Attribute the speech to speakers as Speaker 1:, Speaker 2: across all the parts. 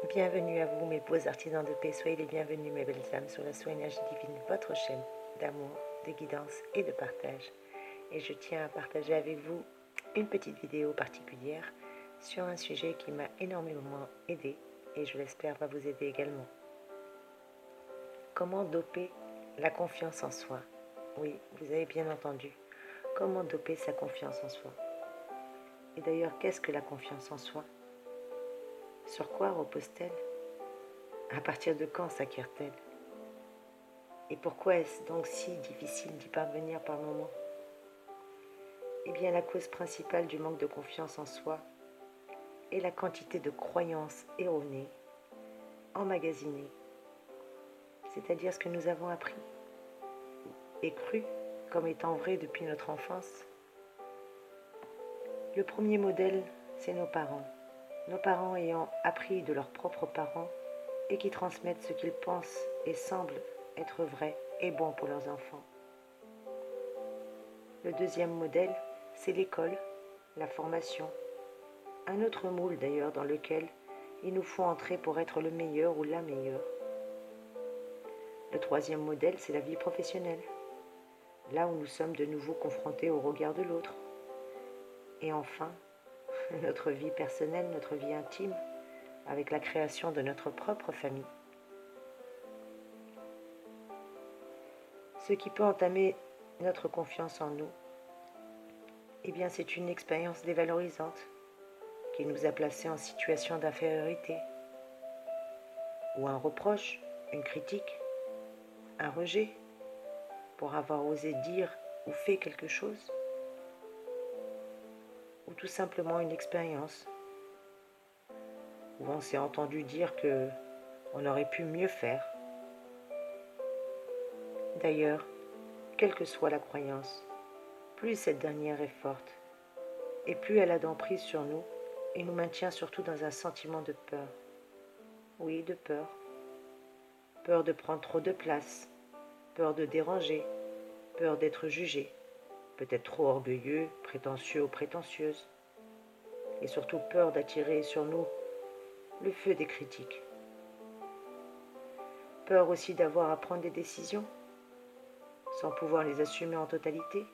Speaker 1: Bienvenue à vous mes beaux artisans de paix, soyez les bienvenus mes belles âmes sur la Soin Énergie Divine, votre chaîne d'amour, de guidance et de partage. Et je tiens à partager avec vous une petite vidéo particulière sur un sujet qui m'a énormément aidé et je l'espère va vous aider également. Comment doper la confiance en soi? Oui, vous avez bien entendu. Comment doper sa confiance en soi? Et d'ailleurs, qu'est-ce que la confiance en soi? Sur quoi repose-t-elle? À partir de quand s'acquiert-elle? Et pourquoi est-ce donc si difficile d'y parvenir par moments? Eh bien, la cause principale du manque de confiance en soi est la quantité de croyances erronées, emmagasinées, c'est-à-dire ce que nous avons appris et cru comme étant vrai depuis notre enfance. Le premier modèle, c'est nos parents. Nos parents ayant appris de leurs propres parents et qui transmettent ce qu'ils pensent et semblent être vrai et bon pour leurs enfants. Le deuxième modèle, c'est l'école, la formation, un autre moule d'ailleurs dans lequel il nous faut entrer pour être le meilleur ou la meilleure. Le troisième modèle, c'est la vie professionnelle, là où nous sommes de nouveau confrontés au regard de l'autre. Et enfin, notre vie personnelle, notre vie intime, avec la création de notre propre famille. Ce qui peut entamer notre confiance en nous, eh bien c'est une expérience dévalorisante qui nous a placés en situation d'infériorité, ou un reproche, une critique, un rejet pour avoir osé dire ou fait quelque chose, ou tout simplement une expérience où on s'est entendu dire que on aurait pu mieux faire. D'ailleurs, quelle que soit la croyance, plus cette dernière est forte, et plus elle a d'emprise sur nous et nous maintient surtout dans un sentiment de peur. Oui, de peur. Peur de prendre trop de place, peur de déranger, peur d'être jugé, peut-être trop orgueilleux, prétentieux ou prétentieuse, et surtout peur d'attirer sur nous le feu des critiques. Peur aussi d'avoir à prendre des décisions sans pouvoir les assumer en totalité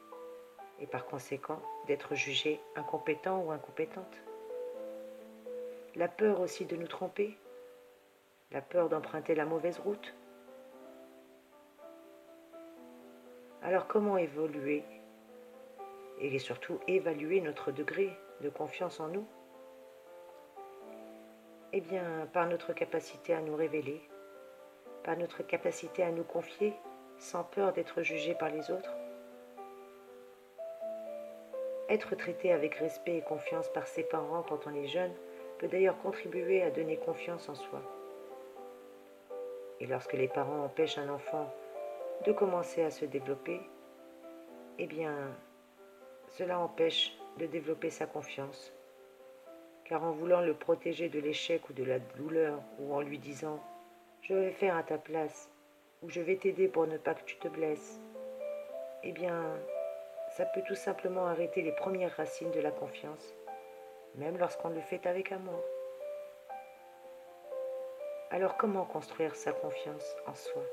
Speaker 1: et par conséquent d'être jugé incompétent ou incompétente. La peur aussi de nous tromper, la peur d'emprunter la mauvaise route. Alors comment évoluer et surtout évaluer notre degré de confiance en nous? Eh bien, par notre capacité à nous révéler, par notre capacité à nous confier sans peur d'être jugé par les autres. Être traité avec respect et confiance par ses parents quand on est jeune peut d'ailleurs contribuer à donner confiance en soi. Et lorsque les parents empêchent un enfant de commencer à se développer, eh bien, cela empêche de développer sa confiance. Car en voulant le protéger de l'échec ou de la douleur, ou en lui disant « je vais faire à ta place » ou « je vais t'aider pour ne pas que tu te blesses », eh bien, ça peut tout simplement arrêter les premières racines de la confiance, même lorsqu'on le fait avec amour. Alors comment construire sa confiance en soi?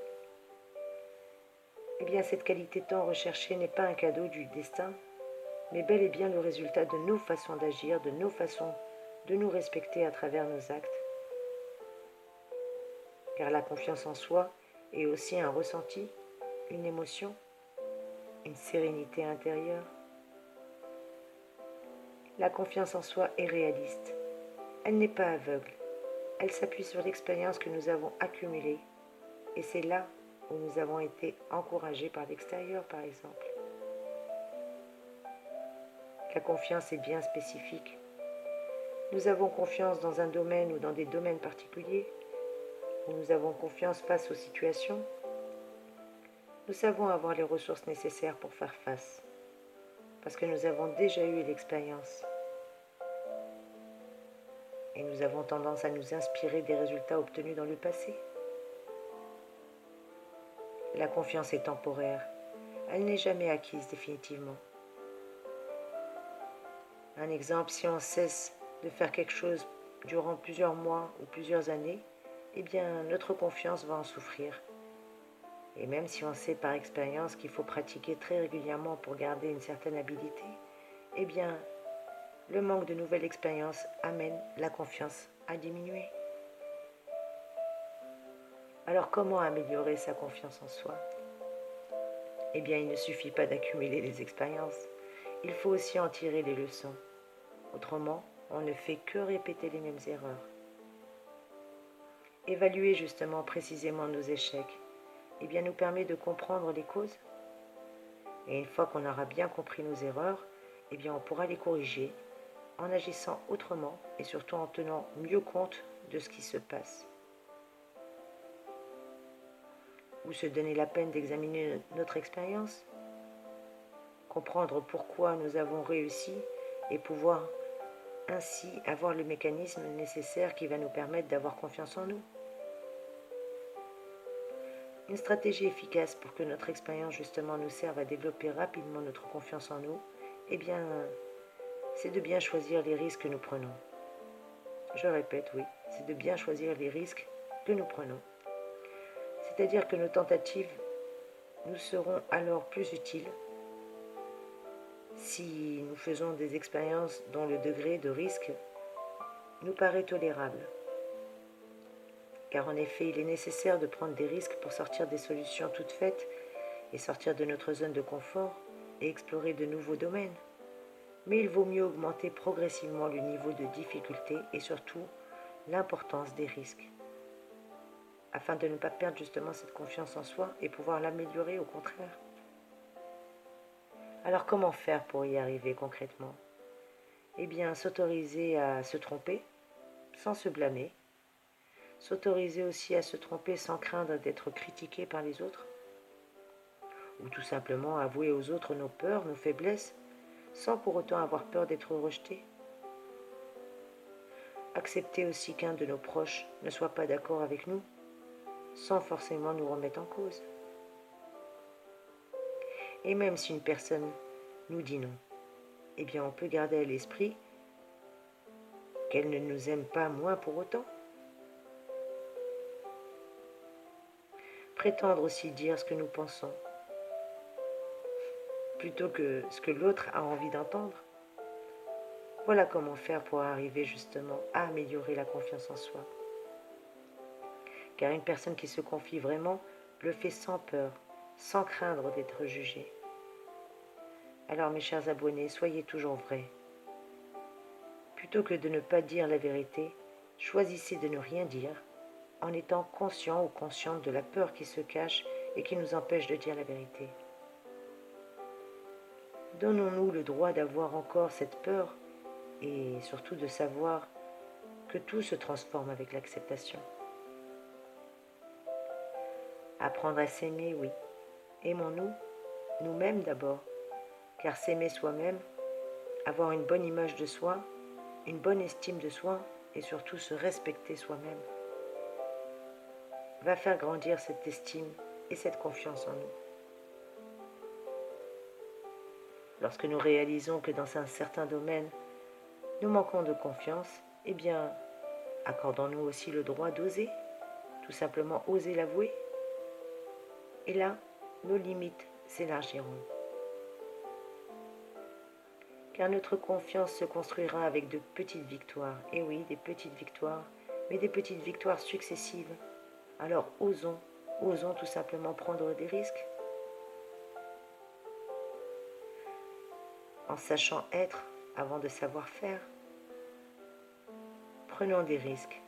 Speaker 1: Eh bien, cette qualité tant recherchée n'est pas un cadeau du destin, mais bel et bien le résultat de nos façons d'agir, de nos façons de nous respecter à travers nos actes. Car la confiance en soi est aussi un ressenti, une émotion, une sérénité intérieure. La confiance en soi est réaliste. Elle n'est pas aveugle. Elle s'appuie sur l'expérience que nous avons accumulée. Et c'est là où nous avons été encouragés par l'extérieur, par exemple. La confiance est bien spécifique. Nous avons confiance dans un domaine ou dans des domaines particuliers, où nous avons confiance face aux situations. Nous savons avoir les ressources nécessaires pour faire face, parce que nous avons déjà eu l'expérience. Et nous avons tendance à nous inspirer des résultats obtenus dans le passé. La confiance est temporaire. Elle n'est jamais acquise définitivement. Un exemple, si on cesse de faire quelque chose durant plusieurs mois ou plusieurs années, eh bien notre confiance va en souffrir. Et même si on sait par expérience qu'il faut pratiquer très régulièrement pour garder une certaine habilité, eh bien le manque de nouvelles expériences amène la confiance à diminuer. Alors comment améliorer sa confiance en soi? Eh bien il ne suffit pas d'accumuler les expériences, il faut aussi en tirer les leçons. Autrement, on ne fait que répéter les mêmes erreurs. Évaluer justement précisément nos échecs, eh bien nous permet de comprendre les causes. Et une fois qu'on aura bien compris nos erreurs, eh bien on pourra les corriger en agissant autrement et surtout en tenant mieux compte de ce qui se passe. Ou se donner la peine d'examiner notre expérience, comprendre pourquoi nous avons réussi et pouvoir ainsi avoir le mécanisme nécessaire qui va nous permettre d'avoir confiance en nous. Une stratégie efficace pour que notre expérience justement nous serve à développer rapidement notre confiance en nous, eh bien, c'est de bien choisir les risques que nous prenons. Je répète, oui, c'est de bien choisir les risques que nous prenons. C'est-à-dire que nos tentatives nous seront alors plus utiles si nous faisons des expériences dont le degré de risque nous paraît tolérable. Car en effet, il est nécessaire de prendre des risques pour sortir des solutions toutes faites et sortir de notre zone de confort et explorer de nouveaux domaines. Mais il vaut mieux augmenter progressivement le niveau de difficulté et surtout l'importance des risques, afin de ne pas perdre justement cette confiance en soi et pouvoir l'améliorer au contraire. Alors comment faire pour y arriver concrètement? Eh bien, s'autoriser à se tromper sans se blâmer, s'autoriser aussi à se tromper sans craindre d'être critiqué par les autres, ou tout simplement avouer aux autres nos peurs, nos faiblesses, sans pour autant avoir peur d'être rejeté. Accepter aussi qu'un de nos proches ne soit pas d'accord avec nous, sans forcément nous remettre en cause. Et même si une personne nous dit non, eh bien on peut garder à l'esprit qu'elle ne nous aime pas moins pour autant. Prétendre aussi dire ce que nous pensons, plutôt que ce que l'autre a envie d'entendre. Voilà comment faire pour arriver justement à améliorer la confiance en soi. Car une personne qui se confie vraiment le fait sans peur, sans craindre d'être jugée. Alors mes chers abonnés, soyez toujours vrais. Plutôt que de ne pas dire la vérité, choisissez de ne rien dire en étant conscient ou consciente de la peur qui se cache et qui nous empêche de dire la vérité. Donnons-nous le droit d'avoir encore cette peur et surtout de savoir que tout se transforme avec l'acceptation. Apprendre à s'aimer, oui. Aimons-nous, nous-mêmes d'abord, car s'aimer soi-même, avoir une bonne image de soi, une bonne estime de soi et surtout se respecter soi-même, va faire grandir cette estime et cette confiance en nous. Lorsque nous réalisons que dans un certain domaine, nous manquons de confiance, eh bien, accordons-nous aussi le droit d'oser, tout simplement oser l'avouer. Et là, nos limites s'élargiront. Car notre confiance se construira avec de petites victoires. Et oui, des petites victoires, mais des petites victoires successives. Alors osons tout simplement prendre des risques. En sachant être avant de savoir faire. Prenons des risques.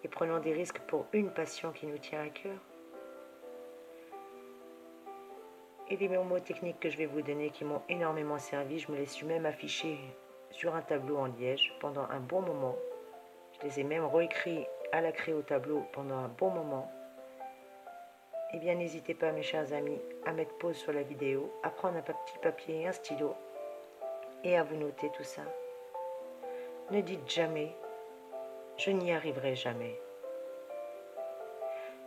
Speaker 1: Et prenons des risques pour une passion qui nous tient à cœur. Et les mots techniques que je vais vous donner qui m'ont énormément servi, je me les suis même affichés sur un tableau en liège pendant un bon moment. Je les ai même réécrits à la craie au tableau pendant un bon moment. Eh bien, n'hésitez pas, mes chers amis, à mettre pause sur la vidéo, à prendre un petit papier et un stylo et à vous noter tout ça. Ne dites jamais « je n'y arriverai jamais ».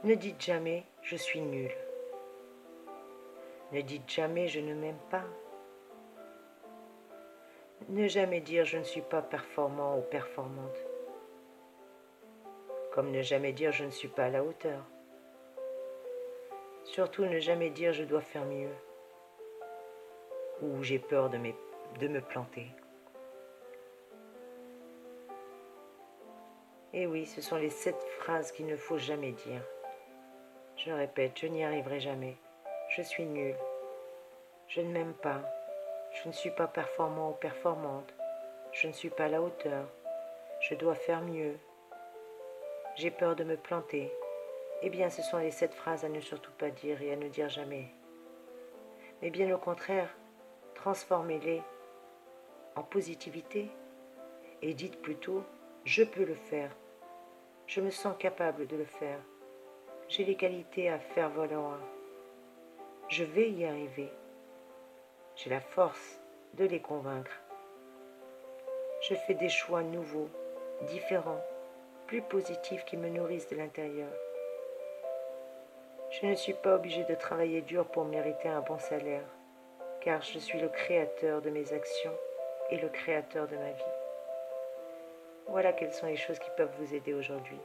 Speaker 1: Ne dites jamais « je suis nul ». Ne dites jamais « je ne m'aime pas ». Ne jamais dire « je ne suis pas performant ou performante ». comme ne jamais dire je ne suis pas à la hauteur. Surtout ne jamais dire je dois faire mieux ou j'ai peur de me planter. Et oui, ce sont les 7 phrases qu'il ne faut jamais dire. Je répète, je n'y arriverai jamais. Je suis nul. Je ne m'aime pas. Je ne suis pas performant ou performante. Je ne suis pas à la hauteur. Je dois faire mieux. J'ai peur de me planter. Eh bien, ce sont les 7 phrases à ne surtout pas dire et à ne dire jamais. Mais bien au contraire, transformez-les en positivité et dites plutôt « Je peux le faire. Je me sens capable de le faire. J'ai les qualités à faire valoir. Je vais y arriver. J'ai la force de les convaincre. Je fais des choix nouveaux, différents, plus positifs qui me nourrissent de l'intérieur. Je ne suis pas obligé de travailler dur pour mériter un bon salaire, car je suis le créateur de mes actions et le créateur de ma vie. Voilà quelles sont les choses qui peuvent vous aider aujourd'hui.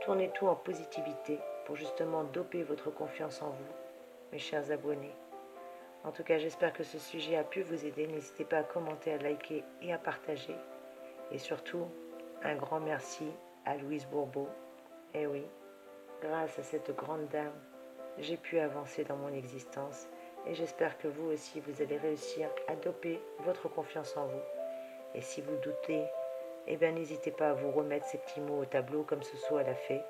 Speaker 1: Tournez tout en positivité pour justement doper votre confiance en vous, mes chers abonnés. En tout cas, j'espère que ce sujet a pu vous aider. N'hésitez pas à commenter, à liker et à partager. Et surtout, un grand merci à Louise Bourbeau. Eh oui, grâce à cette grande dame, j'ai pu avancer dans mon existence. Et j'espère que vous aussi, vous allez réussir à doper votre confiance en vous. Et si vous doutez, eh bien n'hésitez pas à vous remettre ces petits mots au tableau comme Soso l'a fait.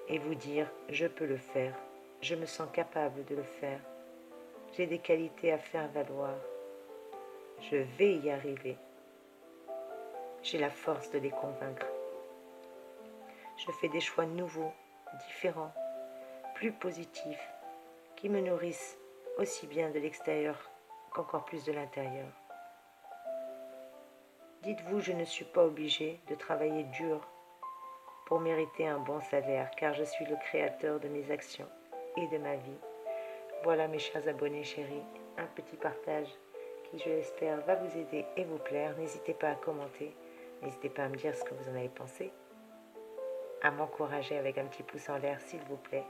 Speaker 1: Et vous dire, je peux le faire. Je me sens capable de le faire. J'ai des qualités à faire valoir. Je vais y arriver. J'ai la force de les convaincre. Je fais des choix nouveaux, différents, plus positifs, qui me nourrissent aussi bien de l'extérieur qu'encore plus de l'intérieur. Dites-vous, je ne suis pas obligé de travailler dur pour mériter un bon salaire, car je suis le créateur de mes actions et de ma vie. Voilà mes chers abonnés chéris, un petit partage qui, je l'espère, va vous aider et vous plaire. N'hésitez pas à commenter, n'hésitez pas à me dire ce que vous en avez pensé, à m'encourager avec un petit pouce en l'air s'il vous plaît,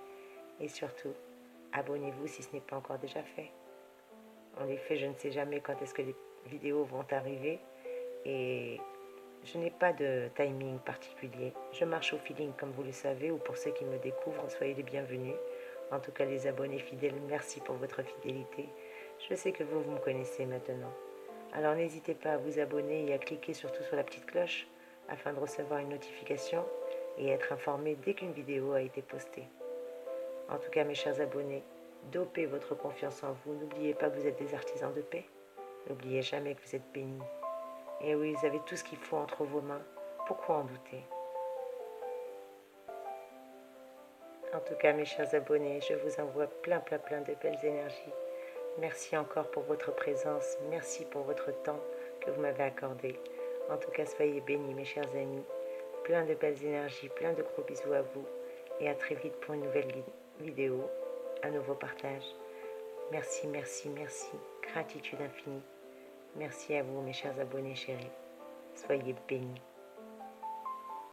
Speaker 1: et surtout, abonnez-vous si ce n'est pas encore déjà fait. En effet, je ne sais jamais quand est-ce que les vidéos vont arriver, et je n'ai pas de timing particulier. Je marche au feeling comme vous le savez, ou pour ceux qui me découvrent, soyez les bienvenus. En tout cas, les abonnés fidèles, merci pour votre fidélité. Je sais que vous me connaissez maintenant. Alors n'hésitez pas à vous abonner et à cliquer surtout sur la petite cloche afin de recevoir une notification et être informé dès qu'une vidéo a été postée. En tout cas, mes chers abonnés, dopez votre confiance en vous. N'oubliez pas que vous êtes des artisans de paix. N'oubliez jamais que vous êtes bénis. Et oui, vous avez tout ce qu'il faut entre vos mains. Pourquoi en douter? En tout cas, mes chers abonnés, je vous envoie plein de belles énergies. Merci encore pour votre présence. Merci pour votre temps que vous m'avez accordé. En tout cas, soyez bénis, mes chers amis. Plein de belles énergies, plein de gros bisous à vous. Et à très vite pour une nouvelle vidéo, un nouveau partage. Merci. Gratitude infinie. Merci à vous, mes chers abonnés chéris. Soyez bénis.